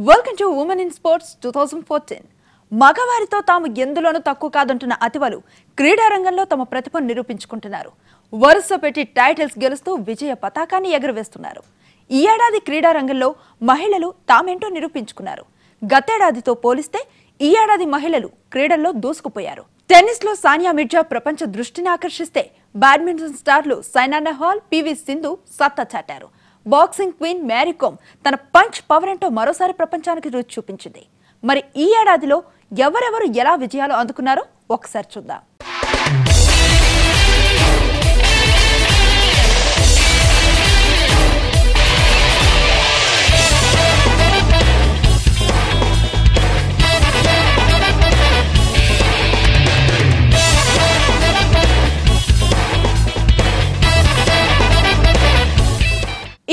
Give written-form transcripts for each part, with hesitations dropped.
Welcome to women in sports 2014. మగవారితో తాము ఎందులోనూ తక్కువ కాదంటున్న అతివలు క్రీడా రంగంలో తమ ప్రతిభను నిరూపించుకుంటున్నారు. వరుస పెట్టి టైటిల్స్ గెలుస్తూ విజయ పతాకాన్ని ఎగురవేస్తున్నారు. ఈ ఏడాది క్రీడా రంగంలో మహిళలు తామేంటో నిరూపించుకున్నారు. గతేడాదితో పోలిస్తే ఈ ఏడాది మహిళలు క్రీడల్లో దూసుకుపోయారు. టెన్నిస్ లో సానియా మిర్జా ప్రపంచ దృష్టిని ఆకర్షిస్తే బ్యాడ్మింటన్ స్టార్లు సైనా నెహ్వాల్, పివి సింధు సత్తా చాటారు. బాక్సింగ్ క్వీన్ మేరీ కోమ్ తన పంచ్ పవర్ ఏంటో మరోసారి ప్రపంచానికి రుచి చూపించింది. మరి ఈ ఏడాదిలో ఎవరెవరు ఎలా విజయాలు అందుకున్నారో ఒకసారి చూద్దాం.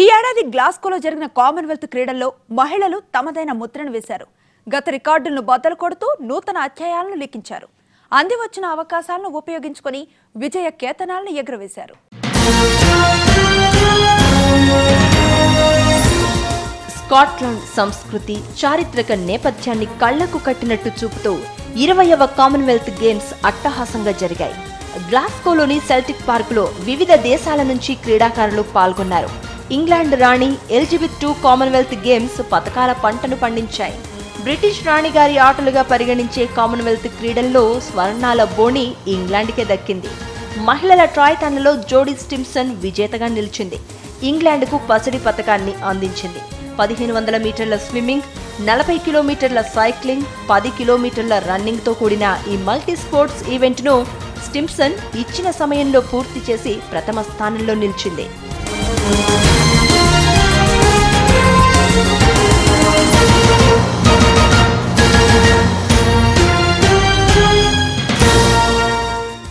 ఈ ఏడాది గ్లాస్గోలో జరిగిన కామన్వెల్త్ క్రీడల్లో మహిళలు తమదైన ముద్రను వేశారు. గత రికార్డులను బద్దలు కొడుతూ నూతన అధ్యాయాలను లిఖించారు. అంది వచ్చిన అవకాశాలను ఉపయోగించుకొని విజయ కేతనాలను ఎగురవేశారు. స్కాట్లాండ్ సంస్కృతి, చారిత్రక నేపథ్యాన్ని కళ్లకు కట్టినట్టు చూపుతూ 20వ కామన్వెల్త్ గేమ్స్ అట్టహాసంగా జరిగాయి. గ్లాస్గోలోని సెల్టిక్ పార్కులో వివిధ దేశాల నుంచి క్రీడాకారులు పాల్గొన్నారు. ఇంగ్లాండ్ రాణి ఎలిజబెత్ II కామన్వెల్త్ గేమ్స్ పతకాల పంటను పండించాయి. బ్రిటిష్ రాణి గారి ఆటలుగా పరిగణించే కామన్వెల్త్ క్రీడల్లో స్వర్ణాల బోణి ఇంగ్లాండ్కే దక్కింది. మహిళల ట్రాయ్థాన్లో జోడీ స్టింప్సన్ విజేతగా నిలిచింది. ఇంగ్లాండ్కు పసిడి పతకాన్ని అందించింది. 1500 మీటర్ల స్విమ్మింగ్, 40 కిలోమీటర్ల సైక్లింగ్, 10 కిలోమీటర్ల రన్నింగ్తో కూడిన ఈ మల్టీ స్పోర్ట్స్ ఈవెంట్ను స్టింప్సన్ ఇచ్చిన సమయంలో పూర్తి చేసి ప్రథమ స్థానంలో నిలిచింది.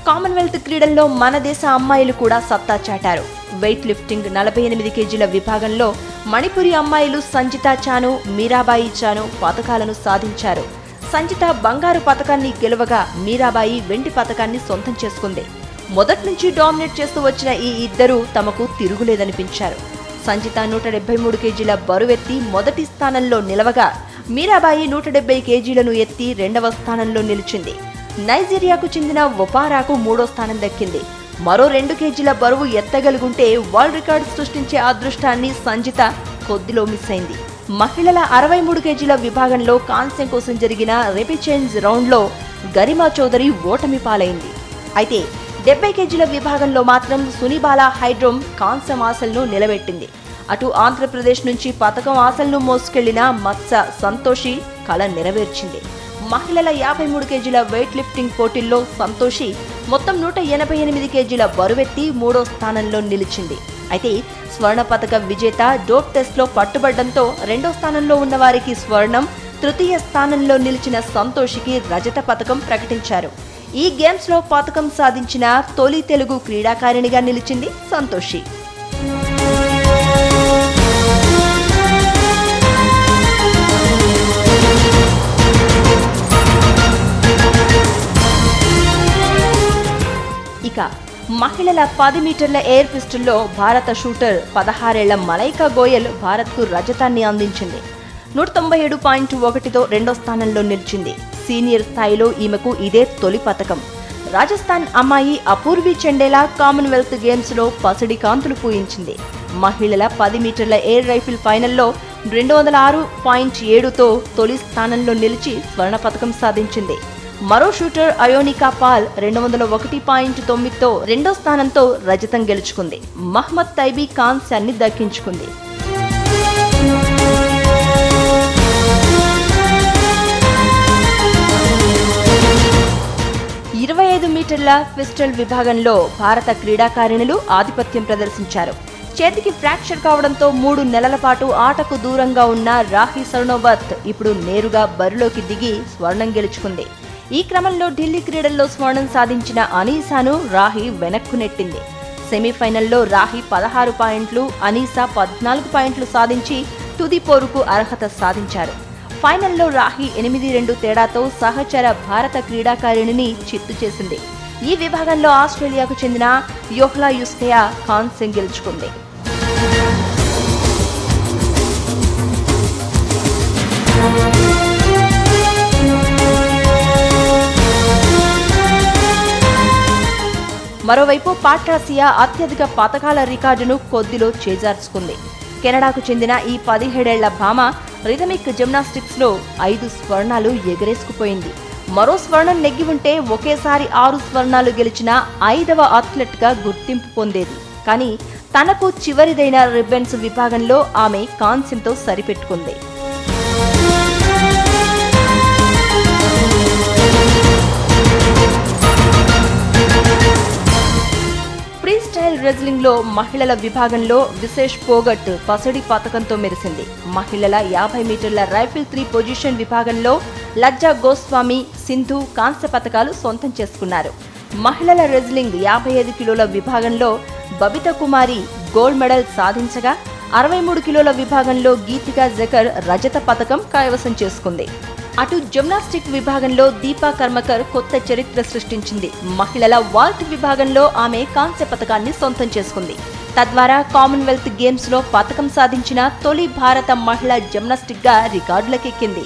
కామన్వెల్త్ క్రీడల్లో మన దేశ అమ్మాయిలు కూడా సత్తా చాటారు. వెయిట్ లిఫ్టింగ్ 48 కేజీల విభాగంలో మణిపురి అమ్మాయిలు సంజితా చాను, మీరాబాయి చాను పతకాలను సాధించారు. సంజిత బంగారు పతకాన్ని గెలవగా మీరాబాయి వెండి పతకాన్ని సొంతం చేసుకుంది. మొదటి నుంచి డామినేట్ చేస్తూ వచ్చిన ఈ ఇద్దరూ తమకు తిరుగులేదనిపించారు. సంజిత 173 కేజీల బరువెత్తి మొదటి స్థానంలో నిలవగా మీరాబాయి 170 కేజీలను ఎత్తి రెండవ స్థానంలో నిలిచింది. నైజీరియాకు చెందిన ఒపారాకు 3వ స్థానం దక్కింది. మరో 2 కేజీల బరువు ఎత్తగలుగుంటే వరల్డ్ రికార్డు సృష్టించే అదృష్టాన్ని సంజిత కొద్దిలో మిస్ అయింది. మహిళల 63 కేజీల విభాగంలో కాంస్యం కోసం జరిగిన రిపిచేంజ్ రౌండ్లో గరిమా చౌదరి ఓటమి పాలైంది. అయితే 70 కేజీల విభాగంలో మాత్రం సునిబాలా హైడ్రోమ్ కాంస్యం ఆశలను నిలబెట్టింది. అటు ఆంధ్రప్రదేశ్ నుంచి పతకం ఆశలను మోసుకెళ్లిన మత్స సంతోషి కళ నెరవేర్చింది. మహిళల 53 కేజీల వెయిట్ లిఫ్టింగ్ పోటీల్లో సంతోషి మొత్తం 188 కేజీల బరువెత్తి 3వ స్థానంలో నిలిచింది. అయితే స్వర్ణ పతక విజేత డోప్ టెస్ట్లో పట్టుబడ్డంతో 2వ స్థానంలో ఉన్న వారికి స్వర్ణం, తృతీయ స్థానంలో నిలిచిన సంతోషికి రజత పతకం ప్రకటించారు. ఈ గేమ్స్ లో పతకం సాధించిన తొలి తెలుగు క్రీడాకారిణిగా నిలిచింది సంతోషి. ఇక మహిళల 10 మీటర్ల ఎయిర్ పిస్టల్లో భారత షూటర్ 16 ఏళ్ల మలైకా గోయల్ భారత్కు రజతాన్ని అందించింది. 197.1తో రెండో స్థానంలో నిలిచింది. సీనియర్ స్థాయిలో ఈమెకు ఇదే తొలి పతకం. రాజస్థాన్ అమ్మాయి అపూర్వి చండేలా కామన్వెల్త్ గేమ్స్ లో పసిడి కాంతులు పూయించింది. మహిళల 10 మీటర్ల ఎయిర్ రైఫిల్ ఫైనల్లో 206.7తో తొలి స్థానంలో నిలిచి స్వర్ణ పతకం సాధించింది. మరో షూటర్ అయోనికా పాల్ 201.9తో రెండో స్థానంతో రజతం గెలుచుకుంది. మహ్మద్ తైబీ కాంస్యాన్ని దక్కించుకుంది. ఇరవై 25 మీటర్ల పిస్టల్ విభాగంలో భారత క్రీడాకారిణులు ఆధిపత్యం ప్రదర్శించారు. చేతికి ఫ్రాక్చర్ కావడంతో 3 నెలల పాటు ఆటకు దూరంగా ఉన్న రాహి సర్నోబత్ ఇప్పుడు నేరుగా బరిలోకి దిగి స్వర్ణం గెలుచుకుంది. ఈ క్రమంలో ఢిల్లీ క్రీడల్లో స్వర్ణం సాధించిన అనీసాను రాహి వెనక్కు నెట్టింది. సెమీఫైనల్లో రాహి 16 పాయింట్లు, అనీసా 14 పాయింట్లు సాధించి తుది పోరుకు అర్హత సాధించారు. ఫైనల్లో రాహి 8-2 తేడాతో సహచర భారత క్రీడాకారిణిని చిత్తు చేసింది. ఈ విభాగంలో ఆస్ట్రేలియాకు చెందిన యోహ్లా యుస్కేయా కాంస్యం గెలుచుకుంది. మరోవైపు పాట్రాసియా అత్యధిక పతకాల రికార్డును కొద్దిలో చేజార్చుకుంది. కెనడాకు చెందిన ఈ 17 ఏళ్ల భామ రిథమిక్ జిమ్నాస్టిక్స్లో 5 స్వర్ణాలు ఎగరేసుకుపోయింది. మరో స్వర్ణం నెగ్గి ఉంటే ఒకేసారి 6 స్వర్ణాలు గెలిచిన 5వ అథ్లెట్గా గుర్తింపు పొందేది. కానీ తనకు చివరిదైన రిబ్బన్స్ విభాగంలో ఆమె కాంస్యంతో సరిపెట్టుకుంది. ఫ్రీస్టైల్ రెజ్లింగ్ లో మహిళల విభాగంలో విశేష్ పోగట్ పసడి పతకంతో మెరిసింది. మహిళల 50 మీటర్ల రైఫిల్ 3 పొజిషన్ విభాగంలో లజ్జా గోస్వామి, సింధు కాంస్య పతకాలు సొంతం చేసుకున్నారు. మహిళల రెజ్లింగ్ 55 కిలోల విభాగంలో బబితా కుమారి గోల్డ్ మెడల్ సాధించగా 63 కిలోల విభాగంలో గీతికా జకర్ రజత పతకం కైవసం చేసుకుంది. అటు జిమ్నాస్టిక్ విభాగంలో దీపా కర్మకర్ కొత్త చరిత్ర సృష్టించింది. మహిళల వాల్ట్ విభాగంలో ఆమె కాంస్య పతకాన్ని సొంతం చేసుకుంది. తద్వారా కామన్వెల్త్ గేమ్స్ లో పతకం సాధించిన తొలి భారత మహిళా జిమ్నాస్టిక్ గా రికార్డులకెక్కింది.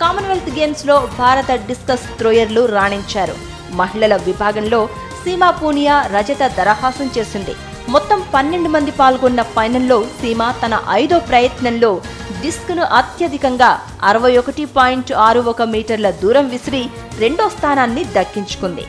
కామన్వెల్త్ గేమ్స్ లో భారత డిస్కస్ థ్రోయర్లు రాణించారు. మహిళల విభాగంలో సీమా పూనియా రజత దరహాసం చేసింది. మొత్తం 12 మంది పాల్గొన్న ఫైనల్లో సీమా తన 5వ ప్రయత్నంలో డిస్క్ను అత్యధికంగా 61.61 మీటర్ల దూరం విసిరి 2వ స్థానాన్ని దక్కించుకుంది.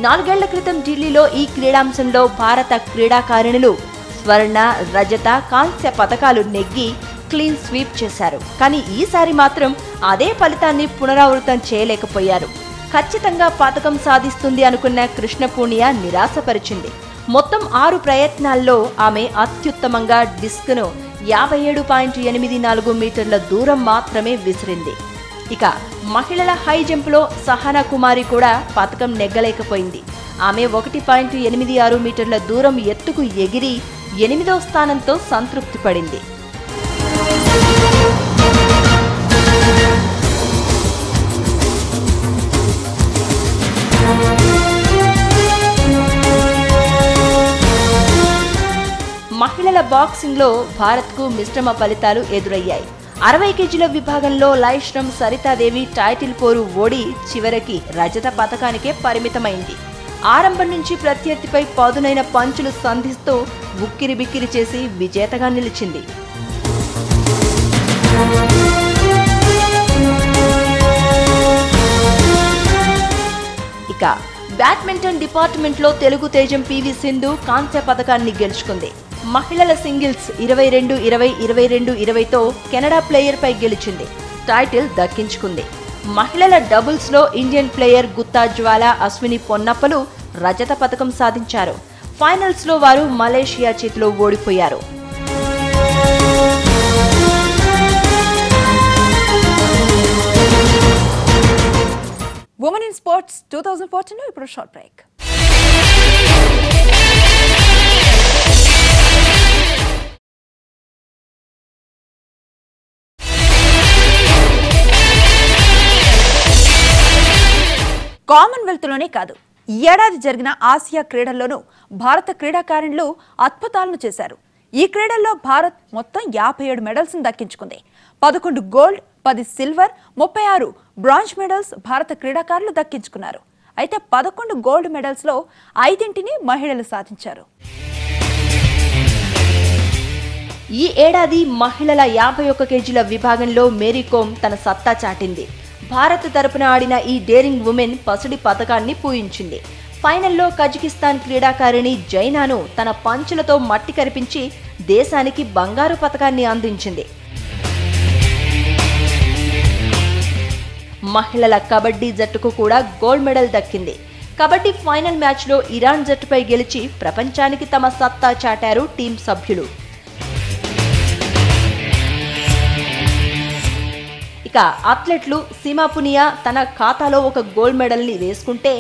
4 ఏళ్ల క్రితం ఢిల్లీలో ఈ క్రీడాంశంలో భారత క్రీడాకారిణులు స్వర్ణ, రజత, కాంస్య పతకాలు నెగ్గి క్లీన్ స్వీప్ చేశారు. కానీ ఈసారి మాత్రం అదే ఫలితాన్ని పునరావృతం చేయలేకపోయారు. ఖచ్చితంగా పతకం సాధిస్తుంది అనుకున్న కృష్ణ పూనియా నిరాశపరిచింది. మొత్తం 6 ప్రయత్నాల్లో ఆమె అత్యుత్తమంగా డిస్క్ను 57.84 మీటర్ల దూరం మాత్రమే విసిరింది. ఇక మహిళల హై జంప్లో సహనా కుమారి కూడా పతకం నెగ్గలేకపోయింది. ఆమె 1.86 మీటర్ల దూరం ఎత్తుకు ఎగిరి 8వ స్థానంతో సంతృప్తి పడింది. మహిళల బాక్సింగ్లో భారత్కు మిశ్రమ ఫలితాలు ఎదురయ్యాయి. 60 కేజీల విభాగంలో లైశ్రమ్ సరితాదేవి టైటిల్ పోరు ఓడి చివరికి రజత పతకానికే పరిమితమైంది. ఆరంభం నుంచి ప్రత్యర్థిపై పదునైన పంచులు సంధిస్తూ ఉక్కిరిబిక్కిరి చేసి విజేతగా నిలిచింది. ఇక బ్యాడ్మింటన్ డిపార్ట్మెంట్లో తెలుగు తేజం పివి సింధు కాంస్య పతకాన్ని గెలుచుకుంది. మహిళల సింగిల్స్ 22-20, 22-20తో కెనడా ప్లేయర్ పై గెలిచింది. టైటిల్ దక్కించుకుంది. మహిళల డబుల్స్ లో ఇండియన్ ప్లేయర్ గుత్తా జ్వాల, అశ్విని పొన్నప్పలు రజత పతకం సాధించారు. ఫైనల్స్ లో వారు మలేషియా చేతిలో ఓడిపోయారు. ఉమెన్ ఇన్ స్పోర్ట్స్ 2014 ఇప్పుడు షార్ట్ బ్రేక్. కామన్వెల్త్లోనే కాదు, ఈ ఏడాది జరిగిన ఆసియా క్రీడల్లోనూ భారత క్రీడాకారిణులు అద్భుతాలను చేశారు. ఈ క్రీడల్లో భారత్ మొత్తం 57 మెడల్స్ దక్కించుకుంది. 11 గోల్డ్, 10 సిల్వర్, 36 బ్రాంజ్ మెడల్స్ భారత క్రీడాకారులు దక్కించుకున్నారు. అయితే 11 గోల్డ్ మెడల్స్ లో 5ని మహిళలు సాధించారు. ఈ ఏడాది మహిళల 51 కేజీల విభాగంలో మేరీ కోమ్ తన సత్తా చాటింది. భారత్ తరపున ఆడిన ఈ డేరింగ్ ఉమెన్ పసిడి పతకాన్ని పూయించింది. ఫైనల్లో కజకిస్తాన్ క్రీడాకారిణి జైనాను తన పంచులతో మట్టి కరిపించి దేశానికి బంగారు పతకాన్ని అందించింది. మహిళల కబడ్డీ జట్టుకు కూడా గోల్డ్ మెడల్ దక్కింది. కబడ్డీ ఫైనల్ మ్యాచ్లో ఇరాన్ జట్టుపై గెలిచి ప్రపంచానికి తమ సత్తా చాటారు టీం సభ్యులు. ఇక అథ్లెట్లు సీమా పునియా తన ఖాతాలో ఒక గోల్డ్ మెడల్ని వేసుకుంటే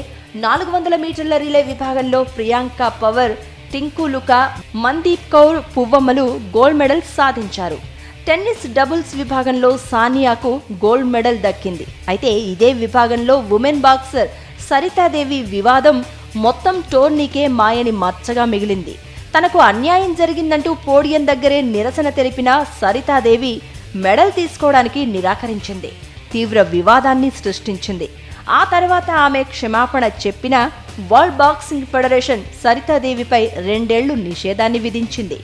400 మీటర్ల రిలే విభాగంలో ప్రియాంక పవర్, టింకు లుకా, మందీప్ కౌర్ పువ్వమ్మలు గోల్డ్ మెడల్ సాధించారు. టెన్నిస్ డబుల్స్ విభాగంలో సానియాకు గోల్డ్ మెడల్ దక్కింది. అయితే ఇదే విభాగంలో ఉమెన్ బాక్సర్ సరితాదేవి వివాదం మొత్తం టోర్నీకే మాయని మచ్చగా మిగిలింది. తనకు అన్యాయం జరిగిందంటూ పోడియం దగ్గరే నిరసన తెలిపిన సరితాదేవి మెడల్ తీసుకోవడానికి నిరాకరించింది. తీవ్ర వివాదాన్ని సృష్టించింది. ఆ తర్వాత ఆమె క్షమాపణ చెప్పినా వరల్డ్ బాక్సింగ్ ఫెడరేషన్ సరితాదేవిపై 2 ఏళ్లు నిషేధాన్ని విధించింది.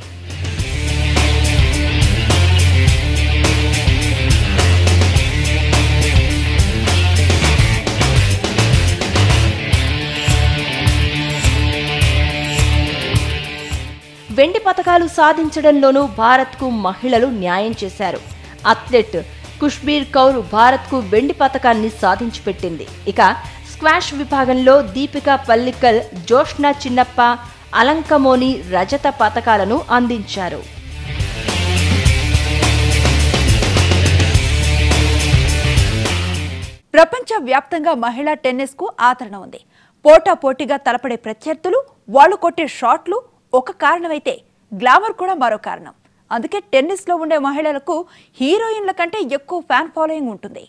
వెండి పతకాలు సాధించడంలోనూ భారత్కు మహిళలు న్యాయం చేశారు. అథ్లెట్ ఖుష్బీర్ కౌర్ భారత్కు వెండి పతకాన్ని సాధించి పెట్టింది. ఇక స్క్వాష్ విభాగంలో దీపికా పల్లిక్కల్, జోష్నా చిన్నప్ప, అలంకమోని రజత పతకాలను అందించారు. ప్రపంచ వ్యాప్తంగా మహిళా టెన్నిస్ కు ఆదరణ ఉంది. పోటాపోటీగా తలపడే ప్రత్యర్థులు, వాళ్లు కొట్టే షాట్లు ఒక కారణమైతే గ్లామర్ కూడా మరో కారణం. అందుకే టెన్నిస్ లో ఉండే మహిళలకు హీరోయిన్ల కంటే ఎక్కువ ఫ్యాన్ ఫాలోయింగ్ ఉంటుంది.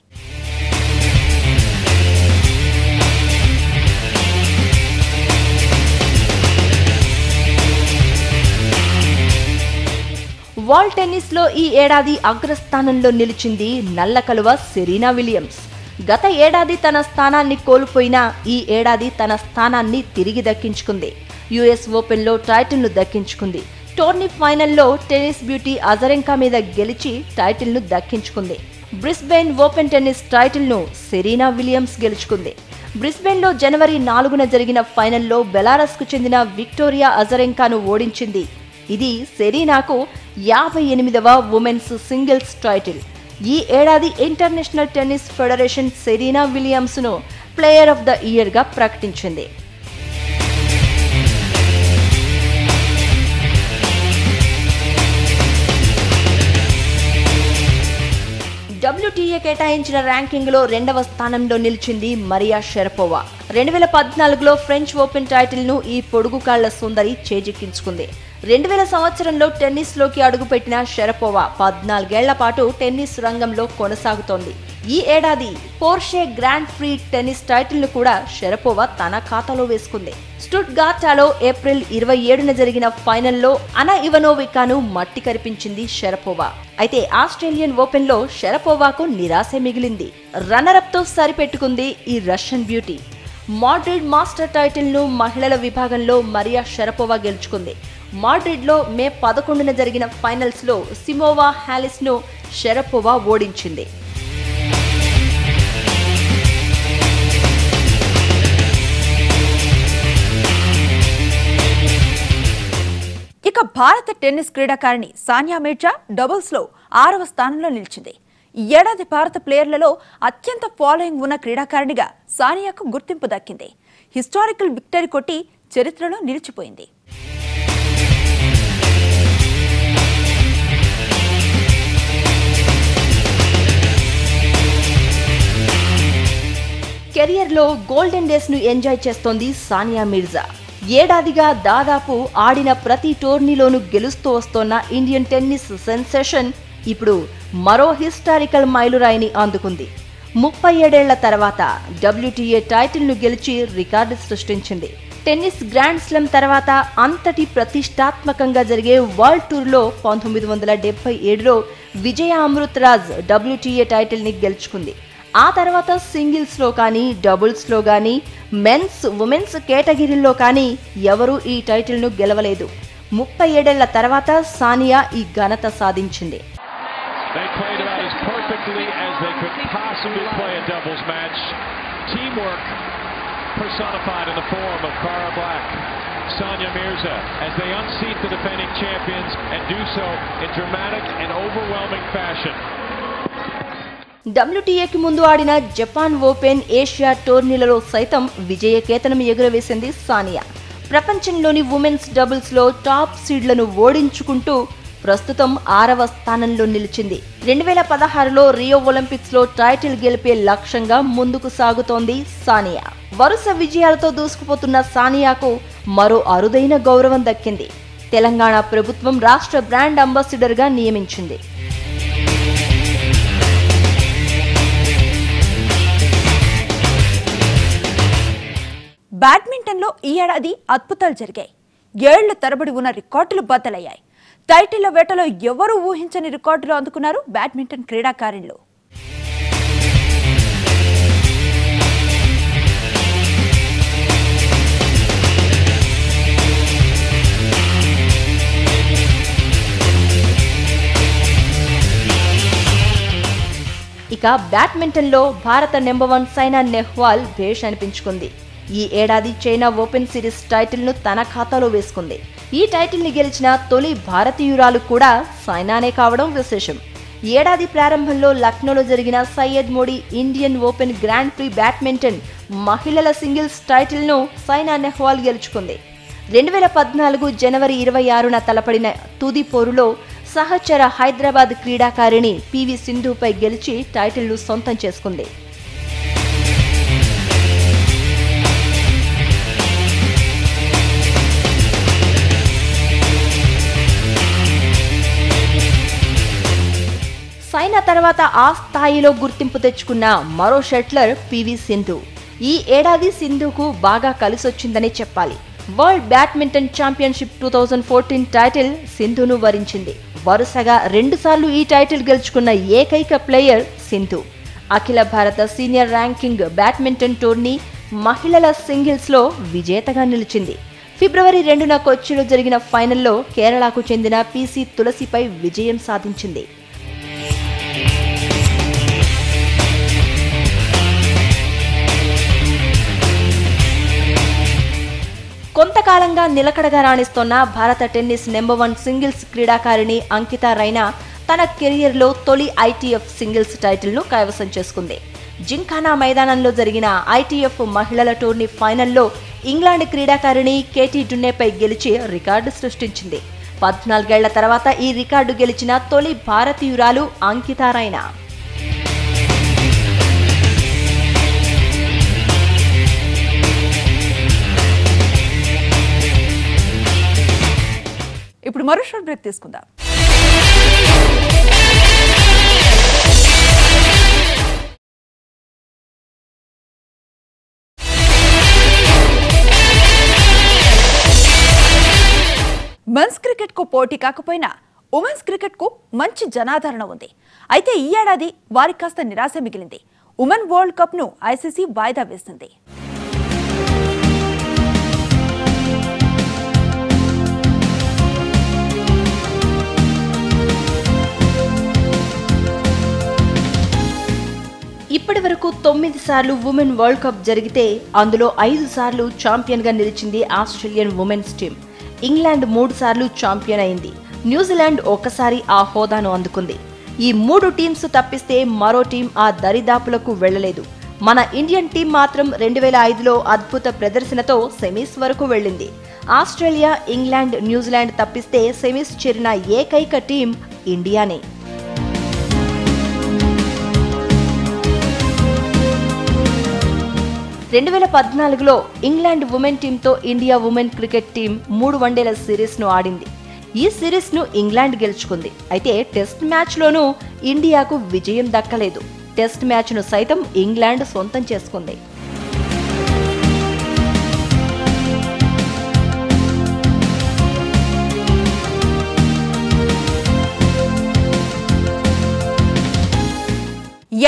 వరల్డ్ టెన్నిస్ లో ఈ ఏడాది అగ్రస్థానంలో నిలిచింది నల్ల కలువ సెరీనా విలియమ్స్. గత ఏడాది తన స్థానాన్ని కోల్పోయినా ఈ ఏడాది తన స్థానాన్ని తిరిగి దక్కించుకుంది. యుఎస్ ఓపెన్ లో టైటిల్ ను దక్కించుకుంది. టోర్నీ ఫైనల్లో టెన్నిస్ బ్యూటీ అజరెంకా మీద గెలిచి టైటిల్ ను దక్కించుకుంది. బ్రిస్బెయిన్ ఓపెన్ టెన్నిస్ టైటిల్ ను సెరీనా విలియమ్స్ గెలుచుకుంది. బ్రిస్బెయిన్ లో జనవరి 4న జరిగిన ఫైనల్లో బెలారస్ కు చెందిన విక్టోరియా అజరెంకాను ఓడించింది. ఇది సెరీనాకు 58వ ఉమెన్స్ సింగిల్స్ టైటిల్. ఈ ఏడాది international tennis federation Serena Williams ను ప్లేయర్ ఆఫ్ ద ఇయర్ గా ప్రకటించింది. WTA కేటాయించిన ర్యాంకింగ్ లో 2వ స్థానంలో నిలిచింది మరియా షరపోవా. 2014లో ఫ్రెంచ్ ఓపెన్ టైటిల్ ను ఈ పొడుగు కాళ్ల సుందరి చేజిక్కించుకుంది. 2000 సంవత్సరంలో టెన్నిస్ లోకి అడుగుపెట్టిన షరపోవా 14 ఏళ్ల పాటు టెన్నిస్ రంగంలో కొనసాగుతోంది. ఈ ఏడాది Porsche grand pre tennis title ను కూడా షరపోవా తన ఖాతాలో వేసుకుంది. స్టుట్గార్టాలో ఏప్రిల్ 27న జరిగిన ఫైనల్లో అనా ఇవనోవికాను మట్టి కరిపించింది షరపోవా. అయితే ఆస్ట్రేలియన్ ఓపెన్ లో షరపోవాకు నిరాశ మిగిలింది. రన్నరప్ తో సరిపెట్టుకుంది ఈ Russian beauty. Madrid master title ను మహిళల విభాగంలో మరియా షరపోవా గెలుచుకుంది. మాడ్రిడ్ లో మే 11న జరిగిన ఫైనల్స్ లో సిమోవా హాలిస్ ను షరపోవా ఓడించింది. ఇక భారత టెన్నిస్ క్రీడాకారిణి సానియా మీర్జా డబుల్స్ లో 6వ స్థానంలో నిలిచింది. ఈ ఏడాది భారత ప్లేయర్లలో అత్యంత ఫాలోయింగ్ ఉన్న క్రీడాకారిణిగా సానియాకు గుర్తింపు దక్కింది. హిస్టారికల్ విక్టరీ కొట్టి చరిత్రలో నిలిచిపోయింది. కెరియర్లో గోల్డెన్ డేస్ ను ఎంజాయ్ చేస్తోంది సానియా మీర్జా. ఏడాదిగా దాదాపు ఆడిన ప్రతి టోర్నీలోనూ గెలుస్తూ వస్తోన్న ఇండియన్ టెన్నిస్ సెన్సేషన్ ఇప్పుడు మరో హిస్టారికల్ మైలురాయిని అందుకుంది. 37 ఏళ్ల తర్వాత WTA టైటిల్ ను గెలిచి రికార్డు సృష్టించింది. టెన్నిస్ గ్రాండ్ స్లామ్ తర్వాత అంతటి ప్రతిష్టాత్మకంగా జరిగే వరల్డ్ టూర్లో 1977లో విజయ అమృతరాజ్ WTA టైటిల్ ని గెలుచుకుంది. ఆ తర్వాత సింగిల్స్ లో కానీ డబుల్స్ లో కానీ మెన్స్ ఉమెన్స్ కేటగిరీల్లో కానీ ఎవరూ ఈ టైటిల్ ను గెలవలేదు. 37 ఏళ్ల తర్వాత సానియా ఈ ఘనత సాధించింది. Personified in the form of Cara Black, Sonia Mirza, as they unseat the defending champions and do so in dramatic and overwhelming fashion. WTAకి ముందు ఆడిన జపాన్ ఓపెన్, ఏషియా టోర్నీలలో సైతం విజయకేతనం ఎగురవేసింది సానియా. ప్రపంచంలోని ఉమెన్స్ డబుల్స్ లో టాప్ సీడ్లను ఓడించుకుంటూ ప్రస్తుతం 6వ స్థానంలో నిలిచింది. 2016లో రియో ఒలింపిక్స్ లో టైటిల్ గెలిపే లక్ష్యంగా ముందుకు సాగుతోంది సానియా. వరుస విజయాలతో దూసుకుపోతున్న సానియాకు మరో అరుదైన గౌరవం దక్కింది. తెలంగాణ ప్రభుత్వం రాష్ట్ర బ్రాండ్ అంబాసిడర్ గా నియమించింది. బ్యాడ్మింటన్ బ్యాడ్మింటన్లో ఈ ఏడాది అద్భుతాలు జరిగాయి. ఏళ్ల తరబడి ఉన్న రికార్డులు బద్దలయ్యాయి. టైటిళ్ల వేటలో ఎవరూ ఊహించని రికార్డులు అందుకున్నారు బ్యాడ్మింటన్ క్రీడాకారులు. ఇక బ్యాడ్మింటన్లో భారత నెంబర్ 1 సైనా నెహ్వాల్ భేష్ అనిపించుకుంది. ఈ ఏడాది చైనా ఓపెన్ సిరీస్ టైటిల్ను తన ఖాతాలో వేసుకుంది. ఈ టైటిల్ని గెలిచిన తొలి భారతీయురాలు కూడా సైనానే కావడం విశేషం. ఏడాది ప్రారంభంలో లక్నోలో జరిగిన Syed Modi Indian open grand pre badminton మహిళల సింగిల్స్ టైటిల్ను సైనా నెహ్వాల్ గెలుచుకుంది. 2014 జనవరి 26న తలపడిన తుది పోరులో సహచర హైదరాబాద్ క్రీడాకారిణి పివి సింధుపై గెలిచి టైటిల్ను సొంతం చేసుకుంది. సైనా తర్వాత ఆ స్థాయిలో గుర్తింపు తెచ్చుకున్న మరో షట్లర్ పివి సింధు. ఈ ఏడాది సింధుకు బాగా కలిసొచ్చిందనే చెప్పాలి. వరల్డ్ బ్యాడ్మింటన్ ఛాంపియన్షిప్ 2014 టైటిల్ సింధును వరించింది. వరుసగా 2 సార్లు ఈ టైటిల్ గెలుచుకున్న ఏకైక ప్లేయర్ సింధు. అఖిల భారత సీనియర్ ర్యాంకింగ్ బ్యాడ్మింటన్ టోర్నీ మహిళల సింగిల్స్లో విజేతగా నిలిచింది. ఫిబ్రవరి 2న కొచ్చిలో జరిగిన ఫైనల్లో కేరళకు చెందిన పిసి తులసిపై విజయం సాధించింది. కొంతకాలంగా నిలకడగా రాణిస్తోన్న భారత టెన్నిస్ నెంబర్ 1 సింగిల్స్ క్రీడాకారిణి అంకితా రైనా తన కెరియర్లో తొలి ఐటీఎఫ్ సింగిల్స్ టైటిల్ను కైవసం చేసుకుంది. జింఖానా మైదానంలో జరిగిన ఐటీఎఫ్ మహిళల టోర్నీ ఫైనల్లో ఇంగ్లాండ్ క్రీడాకారిణి కేటీ డున్నెపై గెలిచి రికార్డు సృష్టించింది. 14 ఏళ్ల తర్వాత ఈ రికార్డు గెలిచిన తొలి భారతీయురాలు అంకితా రైనా. ఇప్పుడు మరో షార్ట్ బ్రేక్ తీసుకుందాం. మెన్స్ క్రికెట్ కు పోటీ కాకపోయినా ఉమెన్స్ క్రికెట్ కు మంచి జనాదరణ ఉంది. అయితే ఈ ఏడాది వారికి కాస్త నిరాశ మిగిలింది. ఉమెన్ వరల్డ్ కప్ ను ఐసీసీ వాయిదా వేసింది. ఇప్పటి వరకు 9 సార్లు ఉమెన్ వరల్డ్ కప్ జరిగితే అందులో 5 సార్లు ఛాంపియన్ గా నిలిచింది ఆస్ట్రేలియన్ ఉమెన్స్ టీం. ఇంగ్లాండ్ 3 సార్లు ఛాంపియన్ అయింది. న్యూజిలాండ్ ఒకసారి ఆ హోదాను అందుకుంది. ఈ 3 టీమ్స్ తప్పిస్తే మరో టీం ఆ దరిదాపులకు వెళ్లలేదు. మన ఇండియన్ టీం మాత్రం 2005లో అద్భుత ప్రదర్శనతో సెమీస్ వరకు వెళ్లింది. ఆస్ట్రేలియా, ఇంగ్లాండ్, న్యూజిలాండ్ తప్పిస్తే సెమీస్ చేరిన ఏకైక టీం ఇండియానే. 2014లో ఇంగ్లాండ్ ఉమెన్ టీంతో ఇండియా ఉమెన్ క్రికెట్ టీం 3 వన్డేల సిరీస్ను ఆడింది. ఈ సిరీస్ను ఇంగ్లాండ్ గెలుచుకుంది. అయితే టెస్ట్ మ్యాచ్లోనూ ఇండియాకు విజయం దక్కలేదు. టెస్ట్ మ్యాచ్ను సైతం ఇంగ్లాండ్ సొంతం చేసుకుంది.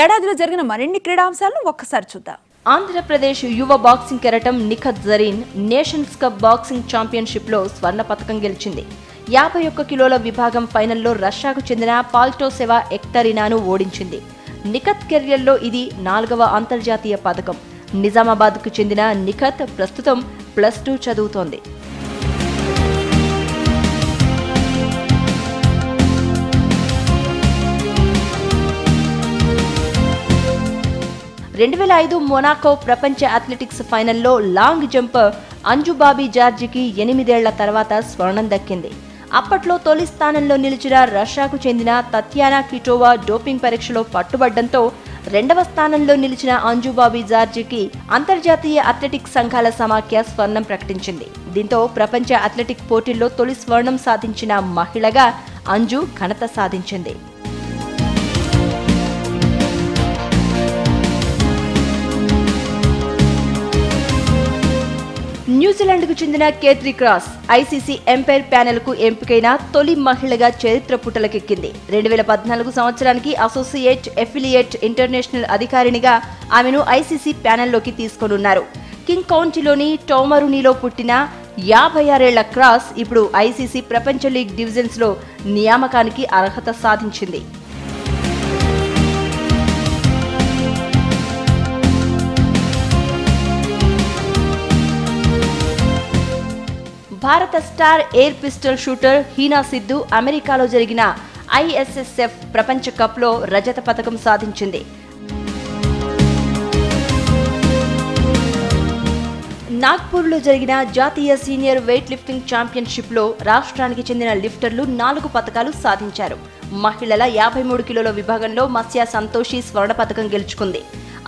ఏడాదిలో జరిగిన మరిన్ని క్రీడాంశాలను ఒక్కసారి చూద్దాం. ఆంధ్రప్రదేశ్ యువ బాక్సింగ్ కెరటం Nikhat Zareen nations cup boxing ఛాంపియన్షిప్లో స్వర్ణ పతకం గెలిచింది. 51 కిలోల విభాగం ఫైనల్లో రష్యాకు చెందిన పాల్టోసెవా ఎక్టరినాను ఓడించింది. నిఖత్ కెరియర్లో ఇది 4వ అంతర్జాతీయ పతకం. నిజామాబాద్కు చెందిన నిఖత్ ప్రస్తుతం +2 చదువుతోంది. మొనాకో ప్రపంచ అథ్లెటిక్స్ ఫైనల్లో లాంగ్ జంపర్ అంజుబాబీ జార్జికి 8 ఏళ్ల తర్వాత స్వర్ణం దక్కింది. అప్పట్లో తొలి స్థానంలో నిలిచిన రష్యాకు చెందిన తత్యానా కిటోవా డోపింగ్ పరీక్షలో పట్టుబడ్డంతో 2వ స్థానంలో నిలిచిన అంజుబాబీ జార్జికి అంతర్జాతీయ అథ్లెటిక్స్ సంఘాల సమాఖ్య స్వర్ణం ప్రకటించింది. దీంతో ప్రపంచ అథ్లెటిక్ పోటీల్లో తొలి స్వర్ణం సాధించిన మహిళగా అంజు ఘనత సాధించింది. న్యూజిలాండ్కు చెందిన కేత్రీ క్రాస్ ఐసీసీ ఎంపైర్ ప్యానెల్కు ఎంపికైన తొలి మహిళగా చరిత్ర పుటలకెక్కింది. 2014 సంవత్సరానికి అసోసియేట్ ఎఫిలియేట్ ఇంటర్నేషనల్ అధికారినిగా ఆమెను ఐసీసీ ప్యానెల్లోకి తీసుకోనున్నారు. కింగ్ కౌంటీలోని టోమరునీలో పుట్టిన 56 ఏళ్ల క్రాస్ ఇప్పుడు ఐసీసీ ప్రపంచ లీగ్ డివిజన్స్లో నియామకానికి అర్హత సాధించింది. భారత star air pistol shooter Heena Sidhu అమెరికాలో జరిగిన ఐఎస్ఎస్ఎఫ్ ప్రపంచ కప్లో రజత పతకం సాధించింది. నాగ్పూర్లో జరిగిన జాతీయ సీనియర్ వెయిట్ లిఫ్టింగ్ ఛాంపియన్షిప్లో రాష్ట్రానికి చెందిన లిఫ్టర్లు 4 పతకాలు సాధించారు. మహిళల 53 కిలోల విభాగంలో మత్స్య సంతోషి స్వర్ణ పతకం గెలుచుకుంది.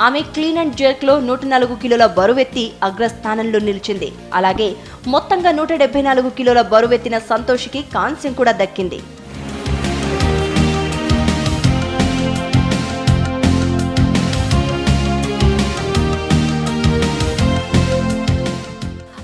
ఆమె క్లీన్ అండ్ జర్క్లో 104 కిలోల బరువెత్తి అగ్రస్థానంలో నిలిచింది. అలాగే మొత్తంగా 174 కిలోల బరువెత్తిన సంతోషికి కాంస్యం కూడా దక్కింది.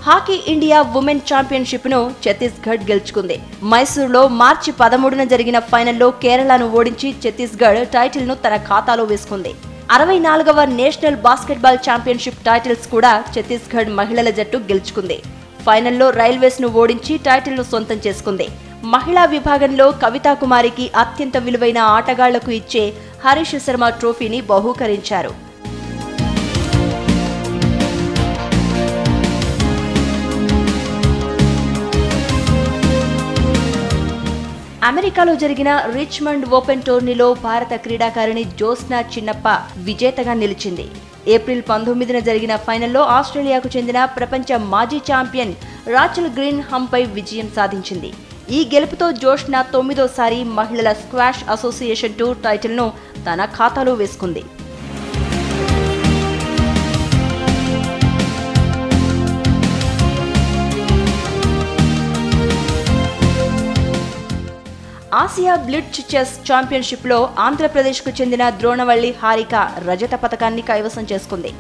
హాకీ ఇండియా ఉమెన్ ఛాంపియన్షిప్ ను ఛత్తీస్గఢ్ గెలుచుకుంది. మైసూరులో మార్చి 13న జరిగిన ఫైనల్లో కేరళను ఓడించి ఛత్తీస్గఢ్ టైటిల్ ను తన ఖాతాలో వేసుకుంది. 64వ నేషనల్ బాస్కెట్బాల్ ఛాంపియన్షిప్ టైటిల్స్ కూడా ఛత్తీస్గఢ్ మహిళల జట్టు గెలుచుకుంది. ఫైనల్లో రైల్వేస్ ను ఓడించి టైటిల్ ను సొంతం చేసుకుంది. మహిళా విభాగంలో కవితా కుమారికి అత్యంత విలువైన ఆటగాళ్లకు ఇచ్చే హరీష్ శర్మ ట్రోఫీని బహూకరించారు. అమెరికాలో జరిగిన రిచ్మండ్ ఓపెన్ టోర్నీలో భారత క్రీడాకారిణి జ్యోత్స్న చిన్నప్ప విజేతగా నిలిచింది. ఏప్రిల్ 19న జరిగిన ఫైనల్లో ఆస్ట్రేలియాకు చెందిన ప్రపంచ మాజీ ఛాంపియన్ రాచల్ గ్రీన్ హంపై విజయం సాధించింది. ఈ గెలుపుతో జ్యోత్స్న 9వ మహిళల స్క్వాష్ అసోసియేషన్ టూర్ టైటిల్ను తన ఖాతాలో వేసుకుంది. ఆసియా బ్లిట్జ్ చెస్ ఛాంపియన్షిప్లో ఆంధ్రప్రదేశ్కు చెందిన ద్రోణవల్లి హారిక రజత పతకాన్ని కైవసం చేసుకుంది.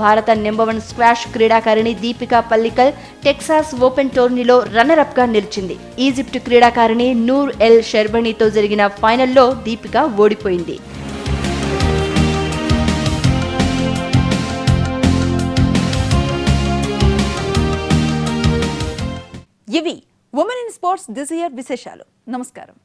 భారత నెంబర్ 1 స్క్వాష్ క్రీడాకారిణి దీపికా పల్లికల్ టెక్సాస్ ఓపెన్ టోర్నీలో రన్నర్ అప్ గా నిలిచింది. ఈజిప్ట్ క్రీడాకారిణి నూర్ ఎల్ షెర్బనీతో జరిగిన ఫైనల్లో దీపిక ఓడిపోయింది. ఇవి women in sports this year విశేషాలు. నమస్కారం.